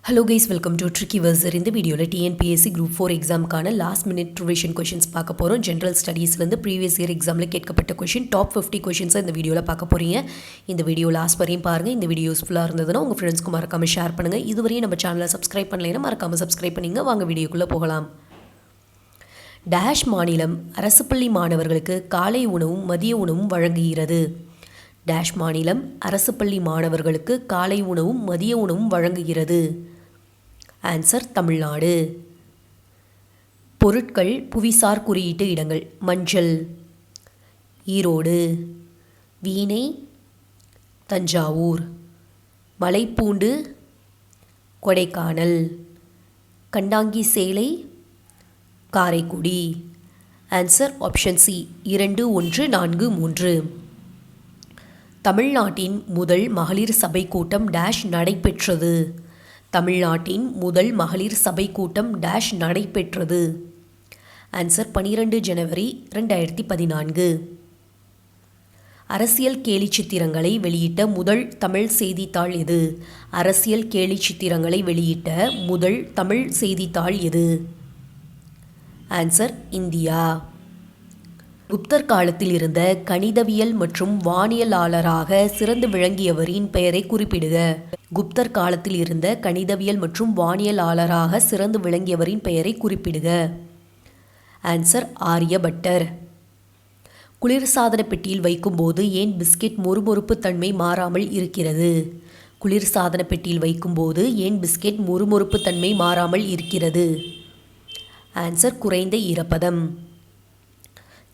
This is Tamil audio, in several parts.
Hello guys, welcome to tricky வர்சர். இந்த வீடியோவில் டிஎன்பிஎஸ்சி குரூப் 4 எக்ஸாமுக்கான லாஸ்ட் மினிட் ரிவிஷன் கொஷின்ஸ் பார்க்க போகிறோம். ஜென்ரல் ஸ்டடீஸ்லேருந்து ப்ரீவியஸ் இயர் எக்ஸாமில் கேட்கப்பட்ட கொஷின் டாப் 50 கொஷின்ஸை இந்த வீடியோவில் பார்க்க போகிறீங்க. இந்த வீடியோ லாஸ்ட் வரையும் பாருங்கள். இந்த வீடியோ யூஸ்ஃபுல்லாக இருந்ததுன்னா உங்கள் ஃப்ரெண்ட்ஸ்க்கு மறக்காமல் ஷேர் பண்ணுங்கள். இதுவரையும் நம்ம சேனலை சப்ஸ்கிரைப் பண்ணலைன்னா மறக்காமல் சப்ஸ்கிரைப் பண்ணிங்க. வாங்க வீடியோக்குள்ளே போகலாம். டேஷ் மாநிலம் அரசு பள்ளி மாணவர்களுக்கு காலை உணவும் மதிய உணவும் வழங்குகிறது. டேஷ் மாநிலம் அரசு பள்ளி மாணவர்களுக்கு காலை உணவும் மதிய உணவும் வழங்குகிறது. ஆன்சர் தமிழ்நாடு. பொருட்கள் புவிசார் குறியீட்டு இடங்கள்: மஞ்சள் ஈரோடு, வீணை தஞ்சாவூர், மலைப்பூண்டு கொடைக்கானல், கண்டாங்கி சேலை காரைக்குடி. Answer option C 2, 1, 4, 3. தமிழ்நாட்டின் முதல் மகளிர் சபை கூட்டம் டேஷ் நடைபெற்றது. தமிழ்நாட்டின் முதல் மகளிர் சபை கூட்டம் டேஷ் நடைபெற்றது. ஆன்சர் 12 ஜனவரி 2014. அரசியல் கேலிச்சித்திரங்களை வெளியிட்ட முதல் தமிழ் செய்தித்தாள் எது? அரசியல் கேலிச்சித்திரங்களை வெளியிட்ட முதல் தமிழ் செய்தித்தாள் எது? Answer India. குப்தர் காலத்தில் இருந்த கணிதவியல் மற்றும் வானியலாளராக சிறந்து விளங்கியவரின் பெயரை குறிப்பிடுக. குப்தர் காலத்தில் இருந்த கணிதவியல் மற்றும் வானியலாளராக சிறந்து விளங்கியவரின் பெயரை குறிப்பிடுக. ஆன்சர் ஆரியபட்டர். குளிர்சாதன பெட்டியில் வைக்கும்போது ஏன் பிஸ்கெட் மொறுமொறுப்பு தன்மை மாறாமல் இருக்கிறது? குளிர்சாதன பெட்டியில் வைக்கும்போது ஏன் பிஸ்கெட் மொறுமொறுப்பு தன்மை மாறாமல் இருக்கிறது? ஆன்சர் குறைந்த ஈரப்பதம்.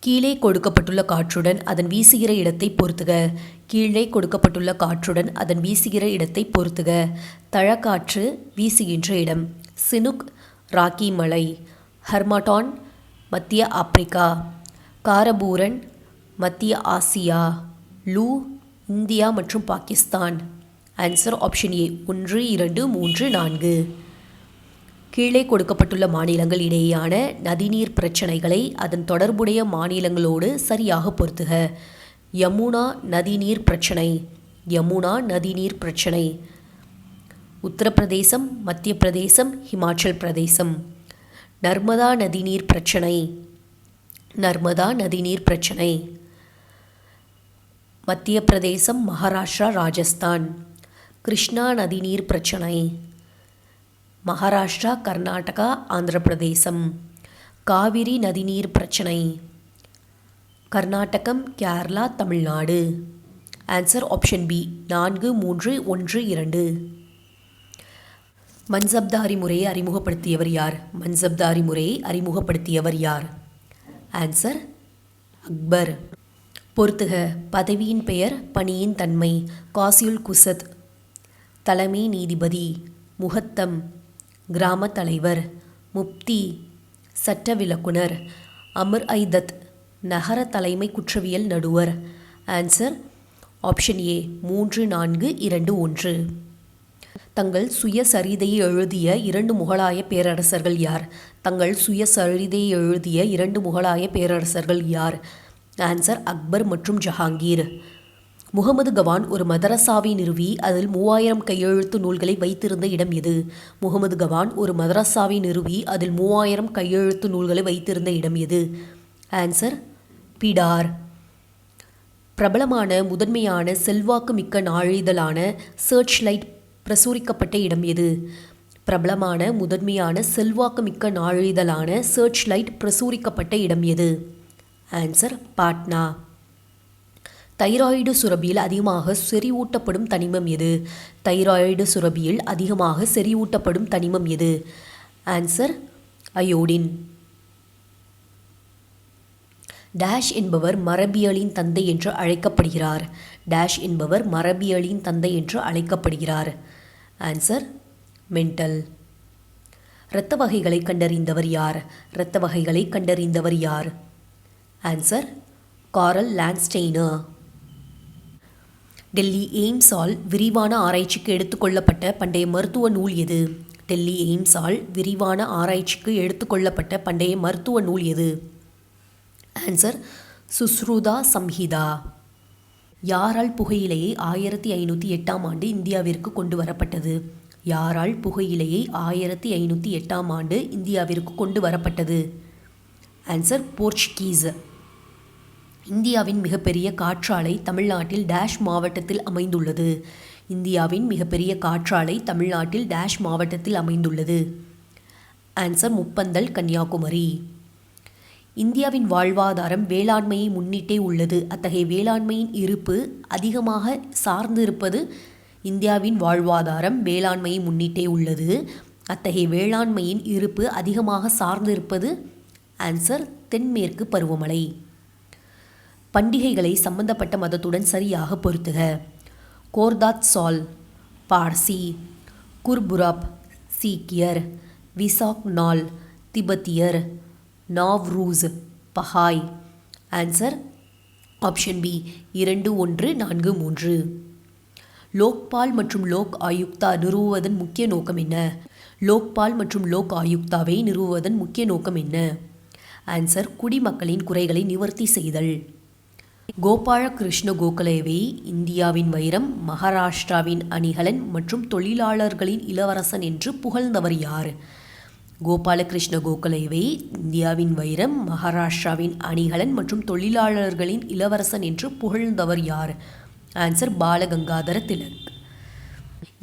கீழே கொடுக்கப்பட்டுள்ள காற்றுடன் அதன் வீசுகிற இடத்தை பொறுத்துக. கீழே கொடுக்கப்பட்டுள்ள காற்றுடன் அதன் வீசுகிற இடத்தை பொறுத்துக. தழக்காற்று வீசுகின்ற இடம்: சினுக் ராக்கி மலை, ஹர்மாட்டான் மத்திய ஆப்பிரிக்கா, காரபூரன் மத்திய ஆசியா, லூ இந்தியா மற்றும் பாகிஸ்தான். Answer option A 1, 2, 3, 4. கீழே கொடுக்கப்பட்டுள்ள மாநிலங்கள் இடையேயான நதிநீர் பிரச்சனைகளை அதன் தொடர்புடைய மாநிலங்களோடு சரியாக பொருத்துக. யமுனா நதிநீர் பிரச்சனை. யமுனா நதிநீர் பிரச்சனை உத்தரப்பிரதேசம், மத்திய பிரதேசம், ஹிமாச்சல் பிரதேசம். நர்மதா நதிநீர் பிரச்சனை. நர்மதா நதிநீர் பிரச்சனை மத்திய பிரதேசம், மகாராஷ்டிரா, ராஜஸ்தான். கிருஷ்ணா நதிநீர் பிரச்சனை மகாராஷ்டிரா, கர்நாடகா, ஆந்திர பிரதேசம். காவிரி நதிநீர் பிரச்சனை Karnataka, Kerala, Tamil Nadu. Answer option B 4, 3, 1, 2. மன்சப்தாரி முறையை அறிமுகப்படுத்தியவர் யார்? மன்சப்தாரி முறையை அறிமுகப்படுத்தியவர் யார்? ஆன்சர் அக்பர். பொறுத்துக. பதவியின் பெயர், பணியின் தன்மை. காசியுல் குசத் தலைமை நீதிபதி, முகத்தம் கிராம தலைவர், முப்தி சட்ட விளக்குனர், அமர் ஐதத் நகர தலைமை குற்றவியல் நடுவர். Answer option A 3, 4, 2, 1. தங்கள் சுயசரிதையை எழுதிய 2 முகலாய பேரரசர்கள் யார்? தங்கள் சுயசரிதையை எழுதிய 2 முகலாய பேரரசர்கள் யார்? ஆன்சர் அக்பர் மற்றும் ஜஹாங்கீர். முகமது கவான் ஒரு மதரசாவை நிறுவி அதில் 3000 கையெழுத்து நூல்களை வைத்திருந்த இடம் எது? முகமது கவான் ஒரு மதரசாவை நிறுவி அதில் 3000 கையெழுத்து நூல்களை வைத்திருந்த இடம் எது? ஆன்சர் பிடார். பிரபலமான முதன்மையான செல்வாக்கு மிக்க நாளிதழான சர்ச் லைட் பிரசுரிக்கப்பட்ட இடம் எது? பிரபலமான முதன்மையான செல்வாக்கு மிக்க நாளிதழான சர்ச் லைட் பிரசுரிக்கப்பட்ட இடம் எது? ஆன்சர் பாட்னா. தைராய்டு சுரபியில் அதிகமாக செறிவூட்டப்படும் தனிமம் எது? தைராய்டு சுரபியில் அதிகமாக செறிவூட்டப்படும் தனிமம் எது? Answer iodine. டேஷ் என்பவர் மரபியலின் தந்தை என்று அழைக்கப்படுகிறார். டேஷ் என்பவர் மரபியலின் தந்தை என்று அழைக்கப்படுகிறார். Answer Mendel. இரத்த வகைகளை கண்டறிந்தவர் யார்? இரத்த வகைகளை கண்டறிந்தவர் யார்? ஆன்சர் காரல் லான்ஸ்டெய்னர். டெல்லி எய்ம்ஸால் விரிவான ஆராய்ச்சிக்கு எடுத்துக்கொள்ளப்பட்ட பண்டைய மருத்துவ நூல் எது? டெல்லி எய்ம்ஸால் விரிவான ஆராய்ச்சிக்கு எடுத்துக்கொள்ளப்பட்ட பண்டைய மருத்துவ நூல் எது? ஆன்சர் சுஸ்ருதா சம்ஹிதா. யாரால் புகையிலையை 1508 இந்தியாவிற்கு கொண்டு வரப்பட்டது? யாரால் புகையிலையை 1508ஆம் ஆண்டு இந்தியாவிற்கு கொண்டு வரப்பட்டது? Answer Portuguese. இந்தியாவின் மிகப்பெரிய காற்றாலை தமிழ்நாட்டில் டேஷ் மாவட்டத்தில் அமைந்துள்ளது. இந்தியாவின் மிகப்பெரிய காற்றாலை தமிழ்நாட்டில் டேஷ் மாவட்டத்தில் அமைந்துள்ளது. ஆன்சர் முப்பந்தல், கன்னியாகுமரி. இந்தியாவின் வாழ்வாதாரம் வேளாண்மையை முன்னிட்டே உள்ளது. அத்தகைய வேளாண்மையின் இருப்பு அதிகமாக சார்ந்து இருப்பது. இந்தியாவின் வாழ்வாதாரம் வேளாண்மையை முன்னிட்டே உள்ளது. அத்தகைய வேளாண்மையின் இருப்பு அதிகமாக சார்ந்து இருப்பது. ஆன்சர் தென்மேற்கு பருவமழை. பண்டிகைகளை சம்பந்தப்பட்ட மதத்துடன் சரியாக பொருத்துக. கோர்தாத் சால் பார்சி, குர்புராப் சீக்கியர், விசாக் நாள் திபெத்தியர், Nowruz Baha'i. Answer option B 2, 1, 4, 3. Lokpal மற்றும் லோக் ஆயுக்தா நிறுவுவதன் முக்கிய நோக்கம் என்ன? லோக்பால் மற்றும் லோக் ஆயுக்தாவை நிறுவுவதன் முக்கிய நோக்கம் என்ன? ஆன்சர் குடிமக்களின் குறைகளை நிவர்த்தி செய்தல். கோபால கிருஷ்ண கோகலேவை இந்தியாவின் வைரம், மகாராஷ்டிராவின் அணிகலன் மற்றும் தொழிலாளர்களின் இளவரசன் என்று புகழ்ந்தவர் யார்? கோபாலகிருஷ்ண கோகலேவை இந்தியாவின் வைரம், மகாராஷ்டிராவின் அணிகலன் மற்றும் தொழிலாளர்களின் இளவரசன் என்று புகழ்ந்தவர் யார்? ஆன்சர் பாலகங்காதர திலக்.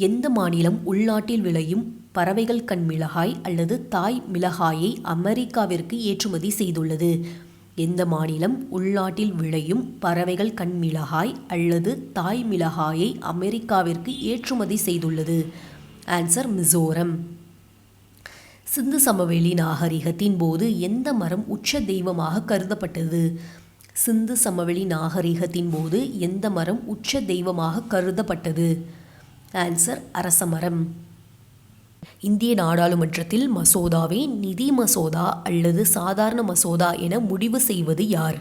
எந்த மாநிலம் உள்நாட்டில் விளையும் பறவைகள் கண் மிளகாய் அல்லது தாய் மிளகாயை அமெரிக்காவிற்கு ஏற்றுமதி செய்துள்ளது? எந்த மாநிலம் உள்நாட்டில் விளையும் பறவைகள் கண் மிளகாய் அல்லது தாய் மிளகாயை அமெரிக்காவிற்கு ஏற்றுமதி செய்துள்ளது? ஆன்சர் மிசோரம். சிந்து சமவெளி நாகரிகத்தின் போது எந்த மரம் உச்ச தெய்வமாக கருதப்பட்டது? சிந்து சமவெளி நாகரிகத்தின் போது எந்த மரம் உச்ச தெய்வமாக கருதப்பட்டது? ஆன்சர் அரசமரம். இந்திய நாடாளுமன்றத்தில் மசோதாவை நிதி மசோதா அல்லது சாதாரண மசோதா என முடிவு செய்வது யார்?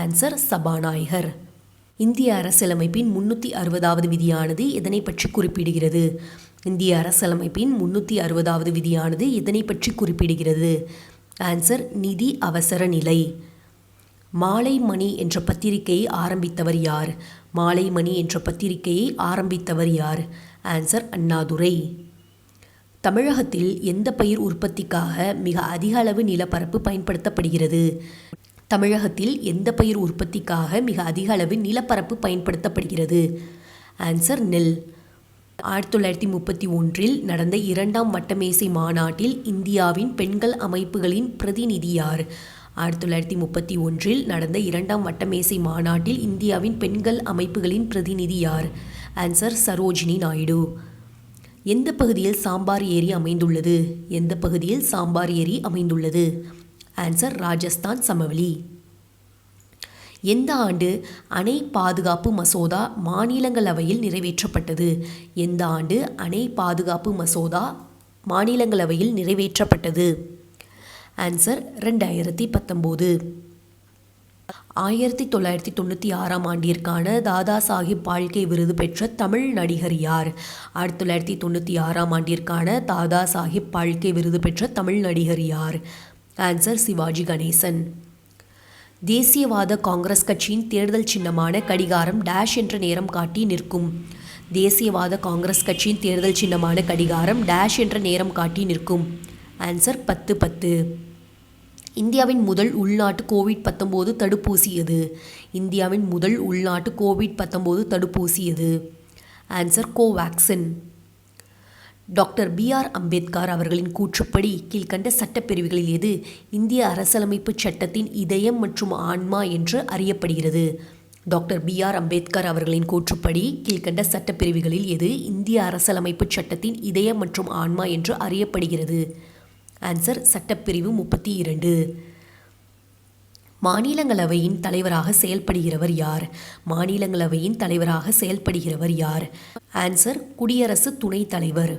ஆன்சர் சபாநாயகர். இந்திய அரசியலமைப்பின் 360வது விதியானது எதனை பற்றி குறிப்பிடுகிறது? இந்திய அரசியலமைப்பின் 360வது விதியானது எதனை பற்றி குறிப்பிடுகிறது? ஆன்சர் நிதி அவசர நிலை. மாலை மணி என்ற பத்திரிகையை ஆரம்பித்தவர் யார்? மாலை மணி என்ற பத்திரிகையை ஆரம்பித்தவர் யார்? ஆன்சர் அண்ணாதுரை. தமிழகத்தில் எந்த பயிர் உற்பத்திக்காக மிக அதிக அளவு நிலப்பரப்பு பயன்படுத்தப்படுகிறது? தமிழகத்தில் எந்த பயிர் உற்பத்திக்காக மிக அதிக அளவு நிலப்பரப்பு பயன்படுத்தப்படுகிறது? ஆன்சர் நெல். 1931 நடந்த 2ஆம் வட்டமேசை மாநாட்டில் இந்தியாவின் பெண்கள் அமைப்புகளின் பிரதிநிதி யார்? 1931 நடந்த 2ஆம் வட்டமேசை மாநாட்டில் இந்தியாவின் பெண்கள் அமைப்புகளின் பிரதிநிதி யார்? ஆன்சர் சரோஜினி நாயுடு. எந்த பகுதியில் சாம்பார் ஏரி அமைந்துள்ளது? எந்த பகுதியில் சாம்பார் ஏரி அமைந்துள்ளது? ஆன்சர் ராஜஸ்தான் சமவெளி. எந்த ஆண்டு அணை பாதுகாப்பு மசோதா மாநிலங்களவையில் நிறைவேற்றப்பட்டது? எந்த ஆண்டு அணை பாதுகாப்பு மசோதா மாநிலங்களவையில் நிறைவேற்றப்பட்டது? ஆன்சர் 2019. 1996ஆம் ஆண்டிற்கான தாதா சாஹிப் பால்கே விருது பெற்ற தமிழ் நடிகர் யார்? 1996ஆம் ஆண்டிற்கான தாதா சாஹிப் பால்கே விருது பெற்ற தமிழ் நடிகர் யார்? ஆன்சர் சிவாஜி கணேசன். தேசியவாத காங்கிரஸ் கட்சியின் தேர்தல் சின்னமான கடிகாரம் டேஷ் என்ற நேரம் காட்டி நிற்கும். தேசியவாத காங்கிரஸ் கட்சியின் தேர்தல் சின்னமான கடிகாரம் டேஷ் என்ற நேரம் காட்டி நிற்கும். ஆன்சர் 10-10. இந்தியாவின் முதல் உள்நாட்டு கோவிட்-19 தடுப்பூசி எது? இந்தியாவின் முதல் உள்நாட்டு கோவிட்-19 தடுப்பூசி எது? Answer Covaxin. Doctor B.R. Ambedkar அவர்களின் கூற்றுப்படி கீழ்கண்ட சட்டப்பிரிவுகளில் எது இந்திய அரசியலமைப்பு சட்டத்தின் இதயம் மற்றும் ஆன்மா என்று அறியப்படுகிறது? Doctor B.R. அம்பேத்கர் அவர்களின் கூற்றுப்படி கீழ்கண்ட சட்டப்பிரிவுகளில் எது இந்திய அரசியலமைப்பு சட்டத்தின் இதயம் மற்றும் ஆன்மா என்று அறியப்படுகிறது? ஆன்சர் சட்டப்பிரிவு 32. மாநிலங்களவையின் தலைவராக செயல்படுகிறவர் யார்? மாநிலங்களவையின் தலைவராக செயல்படுகிறவர் யார்? ஆன்சர் குடியரசு துணைத் தலைவர்.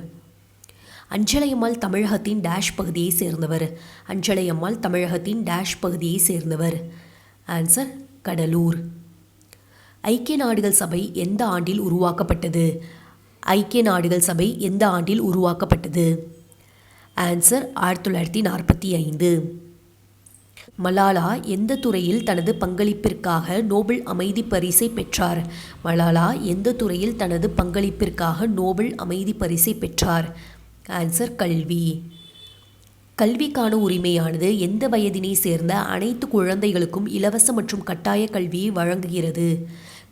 அஞ்சலையம்மாள் தமிழகத்தின் டேஷ் பகுதியை சேர்ந்தவர். அஞ்சலையம்மாள் தமிழகத்தின் டேஷ் பகுதியை சேர்ந்தவர். ஆன்சர் கடலூர். ஐக்கிய நாடுகள் சபை எந்த ஆண்டில் உருவாக்கப்பட்டது? ஐக்கிய நாடுகள் சபை எந்த ஆண்டில் உருவாக்கப்பட்டது? ஆன்சர் 1945. மலாலா எந்த துறையில் தனது பங்களிப்பிற்காக நோபல் அமைதி பரிசை பெற்றார்? மலாலா எந்த துறையில் தனது பங்களிப்பிற்காக நோபல் அமைதி பரிசை பெற்றார்? ஆன்சர் கல்வி. கல்விக்கான உரிமையானது எந்த வயதினை சேர்ந்த அனைத்து குழந்தைகளுக்கும் இலவச மற்றும் கட்டாய கல்வியை வழங்குகிறது?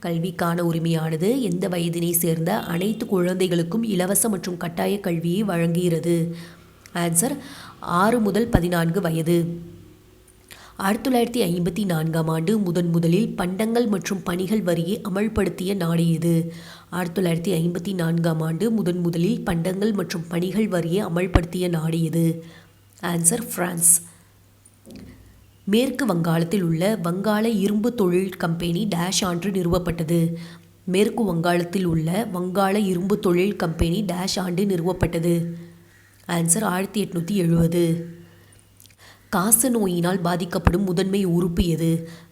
கல்விக்கான உரிமையானது எந்த வயதினை சேர்ந்த அனைத்து குழந்தைகளுக்கும் இலவச மற்றும் கட்டாய கல்வியை வழங்குகிறது? ஆன்சர் 6 முதல் 14 வயது. 1954ஆம் ஆண்டு முதலில் பண்டங்கள் மற்றும் பணிகள் வரியை அமல்படுத்திய நாடு எது? 1954ஆம் ஆண்டு முதலில் பண்டங்கள் மற்றும் பணிகள் வரியை அமல்படுத்திய நாடு எது? Answer France. மேற்கு வங்காளத்தில் உள்ள வங்காள இரும்பு தொழில் கம்பெனி டேஷ் ஆண்டு நிறுவப்பட்டது? மேற்கு வங்காளத்தில் உள்ள வங்காள இரும்பு தொழில் கம்பெனி டேஷ் ஆண்டு நிறுவப்பட்டது? ஆன்சர் 1870. காச நோயினால் பாதிக்கப்படும் முதன்மை உறுப்பு எது?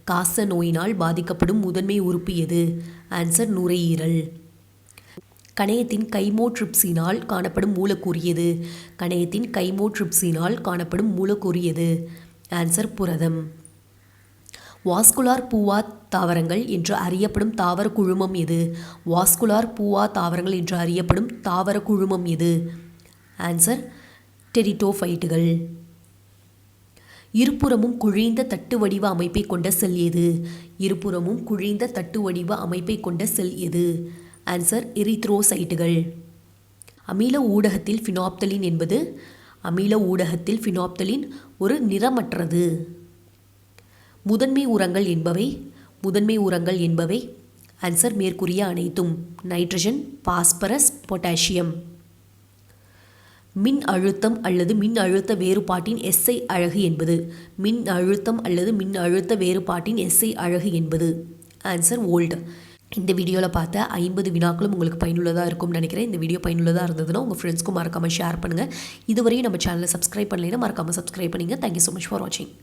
காச நோயினால் பாதிக்கப்படும் முதன்மை உறுப்பு எது? ஆன்சர் நுரையீரல். கணையத்தின் கைமோட்ரிப்சினால் காணப்படும் மூலக்கூறு எது? கணையத்தின் கைமோட்ரிப்சினால் காணப்படும் மூலக்கூறு எது? ஆன்சர் புரதம். வாஸ்குலார் பூவா தாவரங்கள் என்று அறியப்படும் தாவர குழுமம் எது? வாஸ்குலார் பூவா தாவரங்கள் என்று அறியப்படும் தாவர குழுமம் எது? ஆன்சர் டெரிட்டோஃபைட்டுகள். இருபுறமும் குழிந்த தட்டு வடிவ அமைப்பை கொண்ட செல் எது? இருபுறமும் குழிந்த தட்டு வடிவ அமைப்பை கொண்ட செல் எது? ஆன்சர் எரித்ரோசைட்டுகள். அமில ஊடகத்தில் ஃபினாப்தலின் என்பது? அமில ஊடகத்தில் ஃபினாப்தலின் ஒரு நிறமற்றது. முதன்மை உரங்கள் என்பவை? முதன்மை உரங்கள் என்பவை? ஆன்சர் மேற்கூறிய அனைத்தும். Nitrogen, phosphorus, potassium. மின் அழுத்தம் அல்லது மின் அழுத்த வேறுபாட்டின் SI அலகு என்பது? மின் அழுத்தம் அல்லது மின் அழுத்த வேறுபாட்டின் SI அலகு என்பது? Answer volt. இந்த வீடியோவில் பார்த்த 50 வினாக்களும் உங்களுக்கு பயனுள்ளதாக இருக்கும்னு நினைக்கிறேன். இந்த வீடியோ பயனுள்ளதாக இருந்ததுன்னா உங்கள் ஃப்ரெண்ட்ஸ்க்கும் மறக்காமல் ஷேர் பண்ணுங்கள். இதுவரையும் நம்ம சேனலை சப்ஸ்கிரைப் பண்ணலைன்னா மறக்காமல் சப்ஸ்கிரைப் பண்ணுங்கள். தேங்க்யூ ஸோ மச் ஃபார் வாட்சிங்.